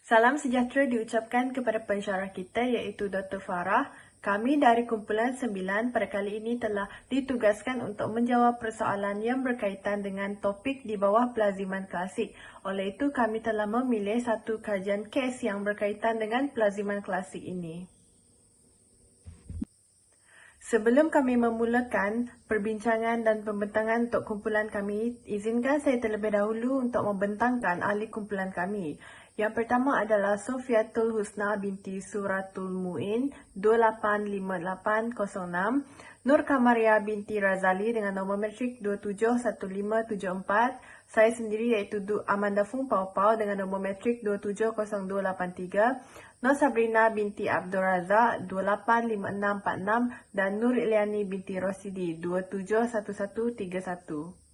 Salam sejahtera diucapkan kepada pensyarah kita iaitu Dr. Farah. Kami dari kumpulan 9 pada kali ini telah ditugaskan untuk menjawab persoalan yang berkaitan dengan topik di bawah pelaziman klasik. Oleh itu kami telah memilih satu kajian kes yang berkaitan dengan pelaziman klasik ini. Sebelum kami memulakan perbincangan dan pembentangan untuk kumpulan kami, izinkan saya terlebih dahulu untuk membentangkan ahli kumpulan kami. Yang pertama adalah Sofiatul Husna binti Suratul Mu'in 285806, Nur Kamaria binti Razali dengan nombor metrik 271574, saya sendiri iaitu Amanda Fung Pau Pau dengan nombor metrik 270283, Nur Sabrina binti Abdul Razak 285646 dan Nur Iliani binti Rosidi 271131.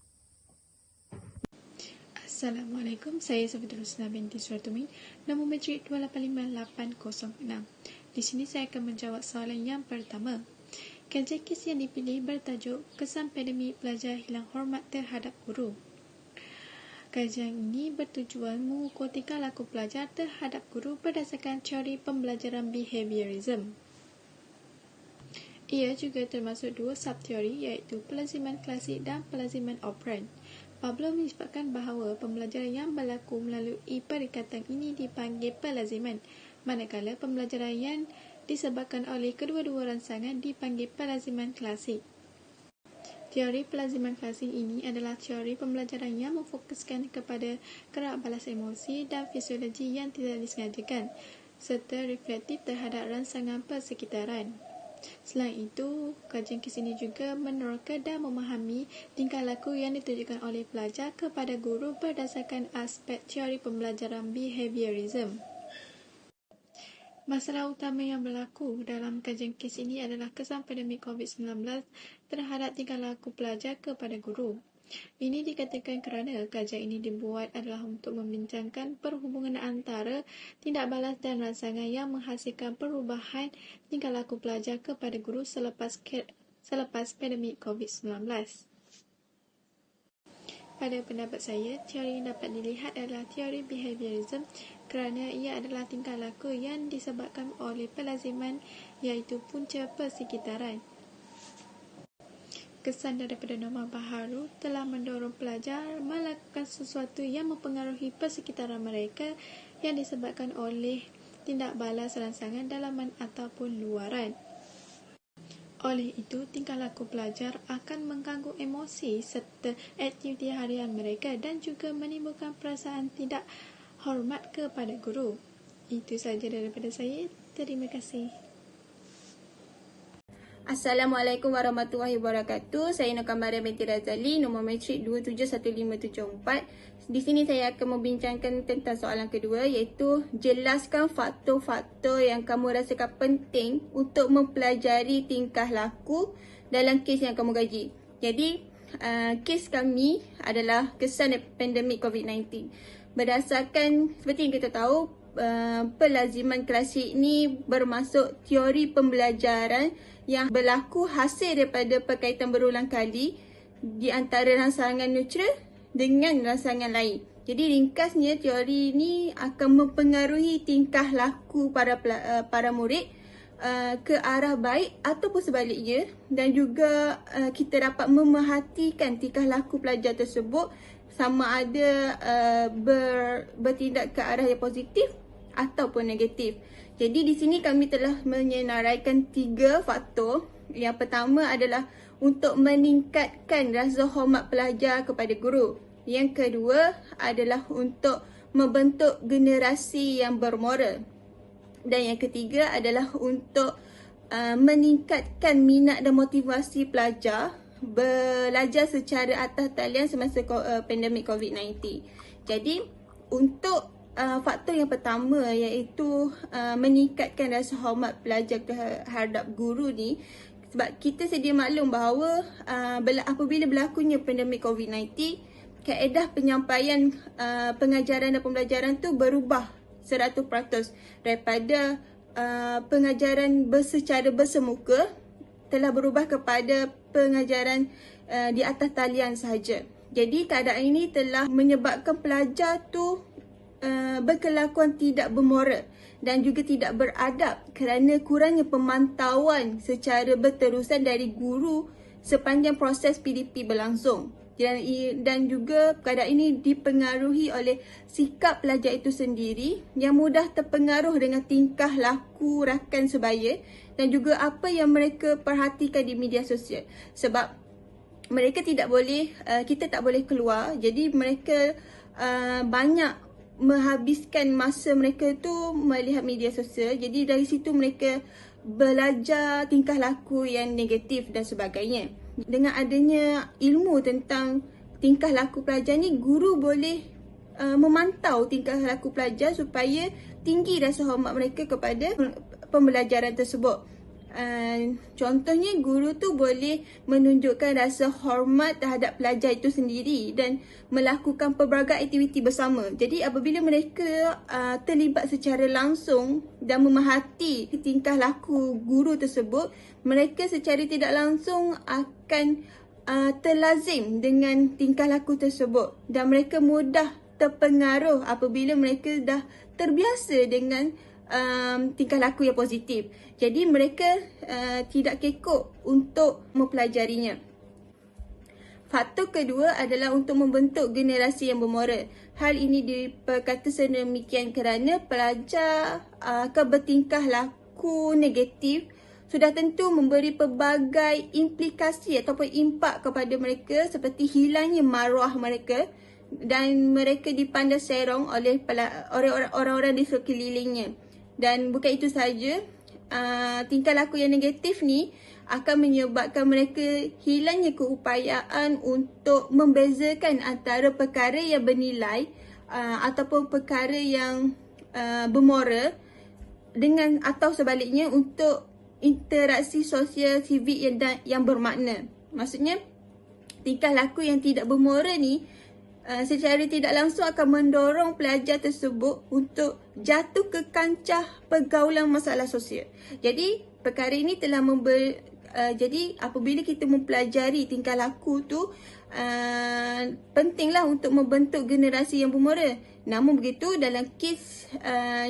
Assalamualaikum, saya Sofiatul Husna binti Suratul Mu'in, nombor metrik 285806. Di sini saya akan menjawab soalan yang pertama. Kajian kes yang dipilih bertajuk Kesan Pandemik Pelajar Hilang Hormat Terhadap Guru. Kajian ini bertujuan mengukur tingkah laku pelajar terhadap guru berdasarkan teori pembelajaran behaviorism. Ia juga termasuk dua subteori iaitu pelaziman klasik dan pelaziman operant. Pablo menyebutkan bahawa pembelajaran yang berlaku melalui perikatan ini dipanggil pelaziman, manakala pembelajaran yang disebabkan oleh kedua-dua rangsangan dipanggil pelaziman klasik. Teori pelaziman klasik ini adalah teori pembelajaran yang memfokuskan kepada gerak balas emosi dan fisiologi yang tidak disengajakan, serta reflektif terhadap rangsangan persekitaran. Selain itu, kajian kes ini juga menerka dan memahami tingkah laku yang ditunjukkan oleh pelajar kepada guru berdasarkan aspek teori pembelajaran behaviorism. Masalah utama yang berlaku dalam kajian kes ini adalah kesan pandemik COVID-19 terhadap tingkah laku pelajar kepada guru. Ini dikatakan kerana kajian ini dibuat adalah untuk membincangkan perhubungan antara tindak balas dan rangsangan yang menghasilkan perubahan tingkah laku pelajar kepada guru selepas pandemik COVID-19. Pada pendapat saya, teori yang dapat dilihat adalah teori behaviorism kerana ia adalah tingkah laku yang disebabkan oleh pelaziman iaitu punca persekitaran. Kesan daripada norma baharu telah mendorong pelajar melakukan sesuatu yang mempengaruhi persekitaran mereka yang disebabkan oleh tindak balas rangsangan dalaman ataupun luaran. Oleh itu, tingkah laku pelajar akan mengganggu emosi serta aktiviti harian mereka dan juga menimbulkan perasaan tidak hormat kepada guru. Itu sahaja daripada saya. Terima kasih. Assalamualaikum warahmatullahi wabarakatuh. Saya Nur Kamaria binti Razali, nombor metrik 271574. Di sini saya akan membincangkan tentang soalan kedua iaitu jelaskan faktor-faktor yang kamu rasakan penting untuk mempelajari tingkah laku dalam kes yang kamu kaji. Jadi, kes kami adalah kesan pandemik COVID-19. Berdasarkan seperti yang kita tahu, pelaziman klasik ni bermaksud teori pembelajaran yang berlaku hasil daripada perkaitan berulang kali di antara rangsangan neutral dengan rangsangan lain. Jadi ringkasnya teori ini akan mempengaruhi tingkah laku para murid ke arah baik ataupun sebaliknya, dan juga kita dapat memerhatikan tingkah laku pelajar tersebut sama ada bertindak ke arah yang positif ataupun negatif. Jadi di sini kami telah menyenaraikan 3 faktor. Yang pertama adalah untuk meningkatkan rasa hormat pelajar kepada guru. Yang kedua adalah untuk membentuk generasi yang bermoral. Dan yang ketiga adalah untuk meningkatkan minat dan motivasi pelajar belajar secara atas talian semasa pandemik COVID-19. Jadi untuk faktor yang pertama iaitu meningkatkan rasa hormat pelajar terhadap guru ni, sebab kita sedia maklum bahawa apabila berlakunya pandemik COVID-19, kaedah penyampaian pengajaran dan pembelajaran tu berubah 100% daripada pengajaran secara bersemuka telah berubah kepada pengajaran di atas talian sahaja. Jadi keadaan ini telah menyebabkan pelajar tu berkelakuan tidak bermoral dan juga tidak beradab kerana kurangnya pemantauan secara berterusan dari guru sepanjang proses PDP berlangsung. Dan juga keadaan ini dipengaruhi oleh sikap pelajar itu sendiri yang mudah terpengaruh dengan tingkah laku rakan sebaya dan juga apa yang mereka perhatikan di media sosial. Sebab mereka tidak boleh, kita tak boleh keluar, jadi mereka banyak menghabiskan masa mereka tu melihat media sosial. Jadi dari situ mereka belajar tingkah laku yang negatif dan sebagainya. Dengan adanya ilmu tentang tingkah laku pelajar ni, guru boleh memantau tingkah laku pelajar supaya tinggi rasa hormat mereka kepada pembelajaran tersebut. Contohnya, guru tu boleh menunjukkan rasa hormat terhadap pelajar itu sendiri dan melakukan pelbagai aktiviti bersama. Jadi apabila mereka terlibat secara langsung dan memerhati tingkah laku guru tersebut, mereka secara tidak langsung akan terlazim dengan tingkah laku tersebut dan mereka mudah terpengaruh apabila mereka dah terbiasa dengan tingkah laku yang positif. Jadi mereka tidak kekok untuk mempelajarinya. Faktor kedua adalah untuk membentuk generasi yang bermoral. Hal ini diperkata sedemikian kerana pelajar akan bertingkah laku negatif sudah tentu memberi pelbagai implikasi ataupun impak kepada mereka seperti hilangnya maruah mereka dan mereka dipandang serong oleh orang-orang di sekelilingnya. Dan bukan itu sahaja, tingkah laku yang negatif ni akan menyebabkan mereka hilangnya keupayaan untuk membezakan antara perkara yang bernilai ataupun perkara yang bermoral dengan atau sebaliknya untuk interaksi sosial sivik yang bermakna. Maksudnya, tingkah laku yang tidak bermoral ni secara tidak langsung akan mendorong pelajar tersebut untuk jatuh ke kancah pergaulan masalah sosial. Jadi perkara ini telah jadi apabila kita mempelajari tingkah laku tu, pentinglah untuk membentuk generasi yang bermoral. Namun begitu, dalam kes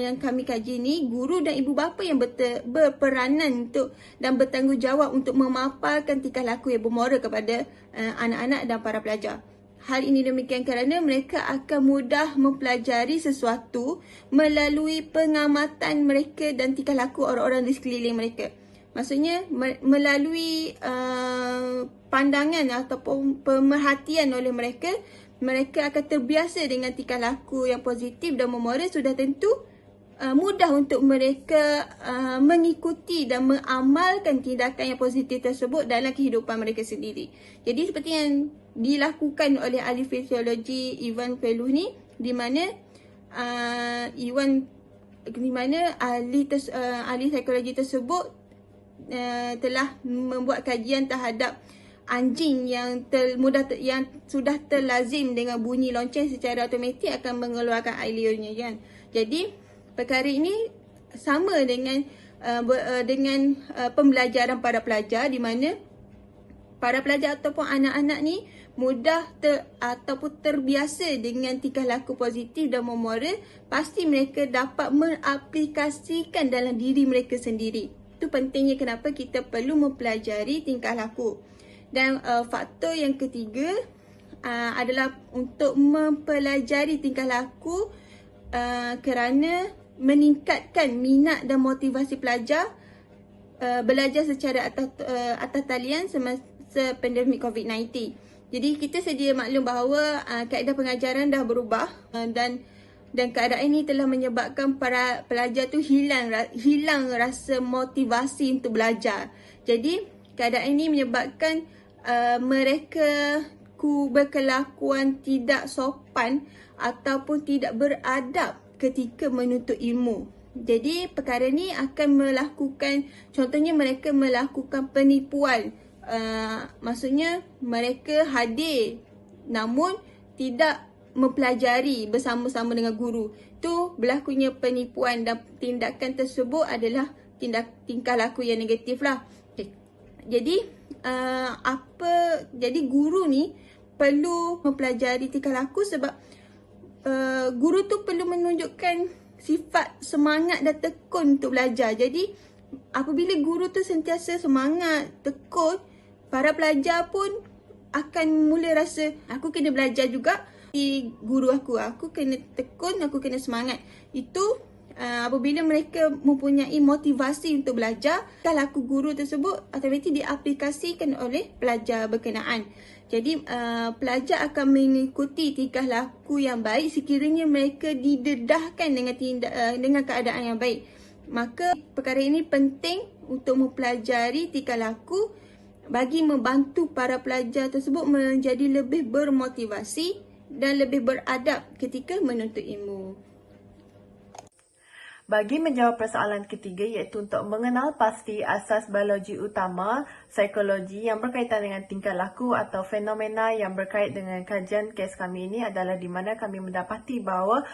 yang kami kaji ni, guru dan ibu bapa yang berperanan untuk dan bertanggungjawab untuk memaparkan tingkah laku yang bermoral kepada anak-anak dan para pelajar. Hal ini demikian kerana mereka akan mudah mempelajari sesuatu melalui pengamatan mereka dan tingkah laku orang-orang di sekeliling mereka. Maksudnya melalui pandangan ataupun pemerhatian oleh mereka, mereka akan terbiasa dengan tingkah laku yang positif dan memoral. Sudah tentu mudah untuk mereka mengikuti dan mengamalkan tindakan yang positif tersebut dalam kehidupan mereka sendiri. Jadi seperti yang dilakukan oleh ahli fisiologi Ivan Peluh ni, di mana ahli psikologi tersebut telah membuat kajian terhadap anjing yang yang sudah terlazim dengan bunyi lonceng secara automatik akan mengeluarkan air liurnya, kan. Jadi perkara ini sama dengan pembelajaran para pelajar, di mana para pelajar ataupun anak-anak ni mudah ataupun terbiasa dengan tingkah laku positif dan memoral, pasti mereka dapat mengaplikasikan dalam diri mereka sendiri. Itu pentingnya kenapa kita perlu mempelajari tingkah laku. Dan faktor yang ketiga adalah untuk mempelajari tingkah laku kerana meningkatkan minat dan motivasi pelajar belajar secara atas talian semasa pandemik COVID-19. Jadi kita sedia maklum bahawa kaedah pengajaran dah berubah dan keadaan ini telah menyebabkan para pelajar tu hilang rasa motivasi untuk belajar. Jadi keadaan ini menyebabkan mereka berkelakuan tidak sopan ataupun tidak beradab ketika menuntut ilmu. Jadi perkara ni akan melakukan, contohnya mereka melakukan penipuan. Maksudnya mereka hadir namun tidak mempelajari bersama-sama dengan guru. Tu berlakunya penipuan dan tindakan tersebut adalah tingkah laku yang negatif lah. Okay. Jadi jadi guru ni perlu mempelajari tingkah laku sebab guru tu perlu menunjukkan sifat semangat dan tekun untuk belajar. Jadi apabila guru tu sentiasa semangat, tekun, para pelajar pun akan mula rasa aku kena belajar juga di guru aku kena tekun, aku kena semangat. Itu apabila mereka mempunyai motivasi untuk belajar, tingkah laku guru tersebut automatik diaplikasikan oleh pelajar berkenaan. Jadi pelajar akan mengikuti tingkah laku yang baik sekiranya mereka didedahkan dengan keadaan yang baik. Maka perkara ini penting untuk mempelajari tingkah laku bagi membantu para pelajar tersebut menjadi lebih bermotivasi dan lebih beradab ketika menuntut ilmu. Bagi menjawab persoalan ketiga iaitu untuk mengenal pasti asas biologi utama psikologi yang berkaitan dengan tingkah laku atau fenomena yang berkait dengan kajian kes kami ini adalah di mana kami mendapati bahawa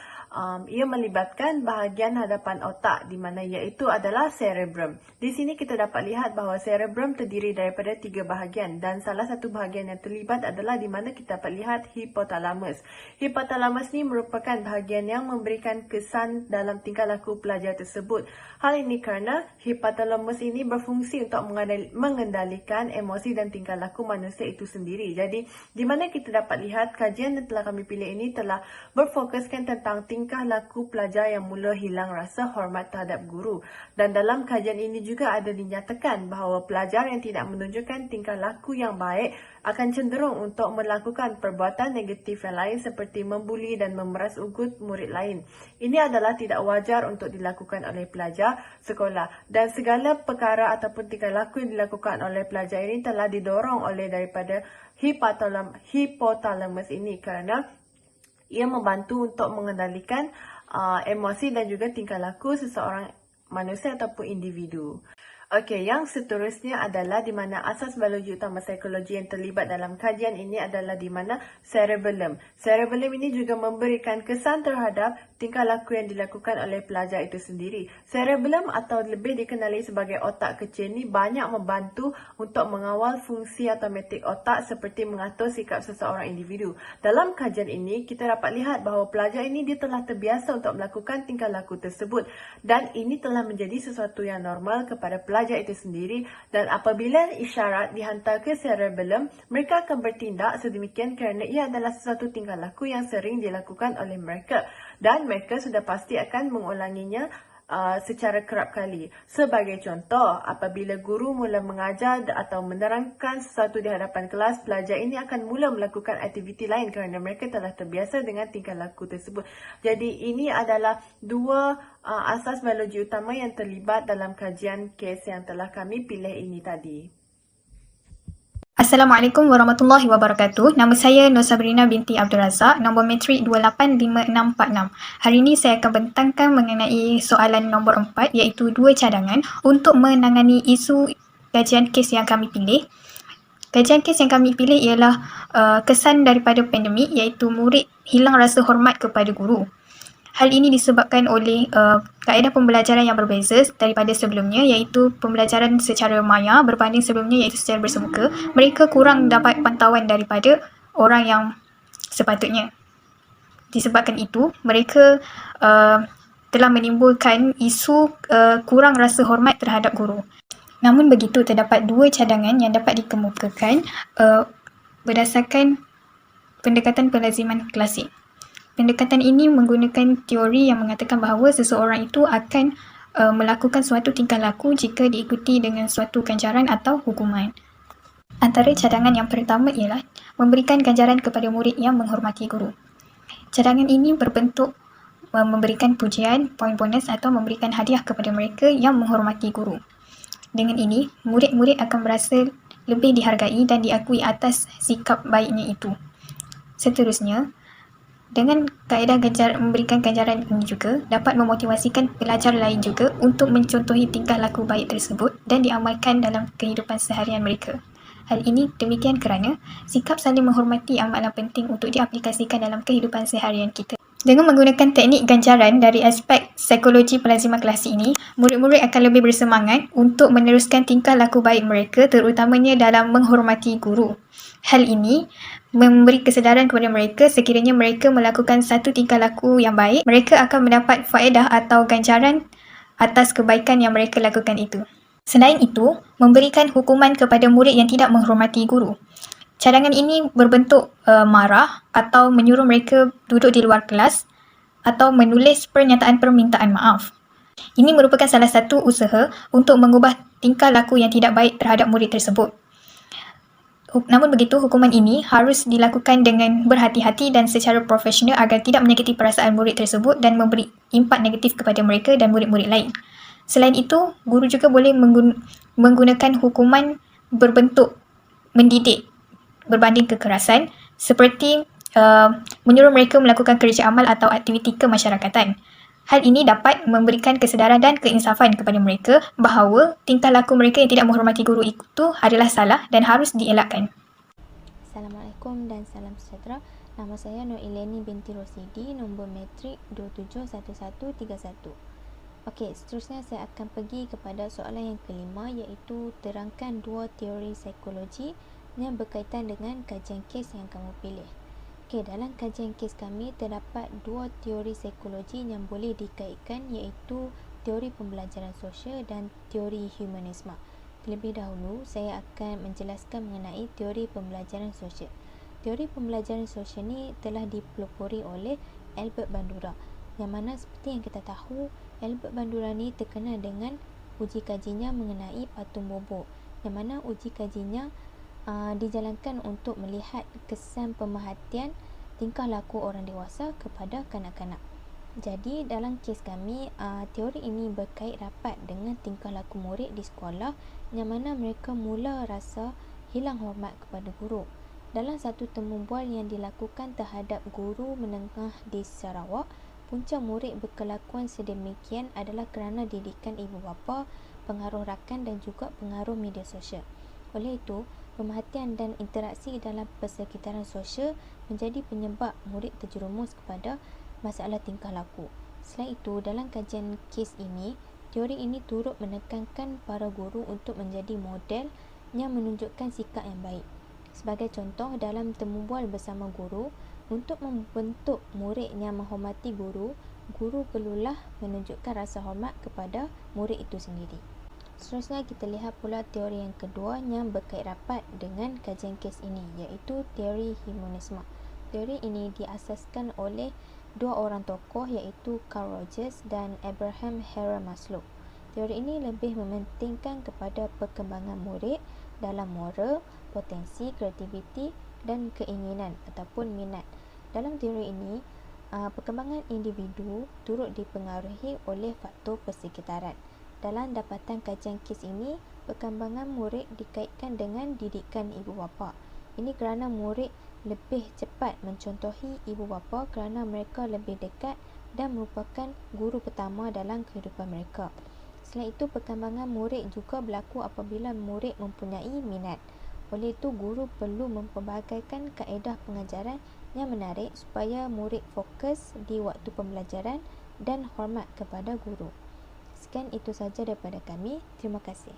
ia melibatkan bahagian hadapan otak di mana iaitu adalah cerebrum. Di sini kita dapat lihat bahawa cerebrum terdiri daripada 3 bahagian dan salah satu bahagian yang terlibat adalah di mana kita dapat lihat hipotalamus. Hipotalamus ni merupakan bahagian yang memberikan kesan dalam tingkah laku pelajar tersebut. Hal ini kerana hipotalamus ini berfungsi untuk mengendalikan emosi dan tingkah laku manusia itu sendiri. Jadi, di mana kita dapat lihat kajian yang telah kami pilih ini telah berfokuskan tentang tingkah laku pelajar yang mula hilang rasa hormat terhadap guru. Dan dalam kajian ini juga ada dinyatakan bahawa pelajar yang tidak menunjukkan tingkah laku yang baik akan cenderung untuk melakukan perbuatan negatif yang lain seperti membuli dan memeras ugut murid lain. Ini adalah tidak wajar untuk dilakukan oleh pelajar sekolah dan segala perkara ataupun tingkah laku yang dilakukan oleh pelajar ini telah didorong oleh daripada hipotalamus ini kerana ia membantu untuk mengendalikan emosi dan juga tingkah laku seseorang manusia ataupun individu. Okey, yang seterusnya adalah di mana asas biologi utama psikologi yang terlibat dalam kajian ini adalah di mana cerebellum. Cerebellum ini juga memberikan kesan terhadap tingkah laku yang dilakukan oleh pelajar itu sendiri. Cerebellum atau lebih dikenali sebagai otak kecil ni banyak membantu untuk mengawal fungsi automatik otak seperti mengatur sikap seseorang individu. Dalam kajian ini, kita dapat lihat bahawa pelajar ini dia telah terbiasa untuk melakukan tingkah laku tersebut dan ini telah menjadi sesuatu yang normal kepada pelajar itu sendiri dan apabila isyarat dihantar ke cerebellum, mereka akan bertindak sedemikian kerana ia adalah sesuatu tingkah laku yang sering dilakukan oleh mereka dan mereka sudah pasti akan mengulanginya secara kerap kali. Sebagai contoh, apabila guru mula mengajar atau menerangkan sesuatu di hadapan kelas, pelajar ini akan mula melakukan aktiviti lain kerana mereka telah terbiasa dengan tingkah laku tersebut. Jadi ini adalah 2 asas biologi utama yang terlibat dalam kajian kes yang telah kami pilih ini tadi. Assalamualaikum warahmatullahi wabarakatuh. Nama saya Nur Sabrina binti Abdul Razak, nombor matrik 285646. Hari ini saya akan bentangkan mengenai soalan nombor 4 iaitu 2 cadangan untuk menangani isu kajian kes yang kami pilih. Kajian kes yang kami pilih ialah kesan daripada pandemik iaitu murid hilang rasa hormat kepada guru. Hal ini disebabkan oleh kaedah pembelajaran yang berbeza daripada sebelumnya iaitu pembelajaran secara maya berbanding sebelumnya iaitu secara bersemuka. Mereka kurang dapat pantauan daripada orang yang sepatutnya. Disebabkan itu, mereka telah menimbulkan isu kurang rasa hormat terhadap guru. Namun begitu, terdapat 2 cadangan yang dapat dikemukakan berdasarkan pendekatan pelaziman klasik. Pendekatan ini menggunakan teori yang mengatakan bahawa seseorang itu akan melakukan suatu tingkah laku jika diikuti dengan suatu ganjaran atau hukuman. Antara cadangan yang pertama ialah memberikan ganjaran kepada murid yang menghormati guru. Cadangan ini berbentuk memberikan pujian, poin bonus atau memberikan hadiah kepada mereka yang menghormati guru. Dengan ini, murid-murid akan berasa lebih dihargai dan diakui atas sikap baiknya itu. Seterusnya, dengan kaedah memberikan ganjaran ini juga dapat memotivasikan pelajar lain juga untuk mencontohi tingkah laku baik tersebut dan diamalkan dalam kehidupan seharian mereka. Hal ini demikian kerana sikap saling menghormati amatlah penting untuk diaplikasikan dalam kehidupan seharian kita. Dengan menggunakan teknik ganjaran dari aspek psikologi pelaziman klasik ini, murid-murid akan lebih bersemangat untuk meneruskan tingkah laku baik mereka terutamanya dalam menghormati guru. Hal ini memberi kesedaran kepada mereka sekiranya mereka melakukan satu tingkah laku yang baik, mereka akan mendapat faedah atau ganjaran atas kebaikan yang mereka lakukan itu. Selain itu, memberikan hukuman kepada murid yang tidak menghormati guru. Cadangan ini berbentuk marah atau menyuruh mereka duduk di luar kelas atau menulis pernyataan permintaan maaf. Ini merupakan salah satu usaha untuk mengubah tingkah laku yang tidak baik terhadap murid tersebut. Namun begitu, hukuman ini harus dilakukan dengan berhati-hati dan secara profesional agar tidak menyakiti perasaan murid tersebut dan memberi impak negatif kepada mereka dan murid-murid lain. Selain itu, guru juga boleh menggunakan hukuman berbentuk mendidik berbanding kekerasan seperti menyuruh mereka melakukan kerja amal atau aktiviti kemasyarakatan. Hal ini dapat memberikan kesedaran dan keinsafan kepada mereka bahawa tingkah laku mereka yang tidak menghormati guru itu adalah salah dan harus dielakkan. Assalamualaikum dan salam sejahtera. Nama saya Nur Ileni binti Rosidi, nombor matrik 271131. Okey, seterusnya saya akan pergi kepada soalan yang kelima, iaitu terangkan dua teori psikologi yang berkaitan dengan kajian kes yang kamu pilih. Okey, dalam kajian kes kami terdapat dua teori psikologi yang boleh dikaitkan, iaitu teori pembelajaran sosial dan teori humanisme. Terlebih dahulu, saya akan menjelaskan mengenai teori pembelajaran sosial. Teori pembelajaran sosial ni telah dipelopori oleh Albert Bandura, yang mana seperti yang kita tahu, Albert Bandura ni terkenal dengan uji kajinya mengenai patung bobo, yang mana uji kajinya dijalankan untuk melihat kesan pemerhatian tingkah laku orang dewasa kepada kanak-kanak. Jadi dalam kes kami, teori ini berkait rapat dengan tingkah laku murid di sekolah, yang mana mereka mula rasa hilang hormat kepada guru. Dalam satu temu bual yang dilakukan terhadap guru menengah di Sarawak, punca murid berkelakuan sedemikian adalah kerana didikan ibu bapa, pengaruh rakan dan juga pengaruh media sosial. Oleh itu, pemerhatian dan interaksi dalam persekitaran sosial menjadi penyebab murid terjerumus kepada masalah tingkah laku. Selain itu, dalam kajian kes ini, teori ini turut menekankan para guru untuk menjadi model yang menunjukkan sikap yang baik. Sebagai contoh, dalam temu bual bersama guru, untuk membentuk murid yang menghormati guru, guru perlulah menunjukkan rasa hormat kepada murid itu sendiri. Seterusnya kita lihat pula teori yang kedua yang berkait rapat dengan kajian kes ini, iaitu teori humanisme. Teori ini diasaskan oleh dua orang tokoh, iaitu Carl Rogers dan Abraham Hera Maslow. Teori ini lebih mementingkan kepada perkembangan murid dalam moral, potensi, kreativiti dan keinginan ataupun minat. Dalam teori ini, perkembangan individu turut dipengaruhi oleh faktor persekitaran. Dalam dapatan kajian kes ini, perkembangan murid dikaitkan dengan didikan ibu bapa. Ini kerana murid lebih cepat mencontohi ibu bapa kerana mereka lebih dekat dan merupakan guru pertama dalam kehidupan mereka. Selain itu, perkembangan murid juga berlaku apabila murid mempunyai minat. Oleh itu, guru perlu mempelbagaikan kaedah pengajaran yang menarik supaya murid fokus di waktu pembelajaran dan hormat kepada guru. Sekian itu saja daripada kami. Terima kasih.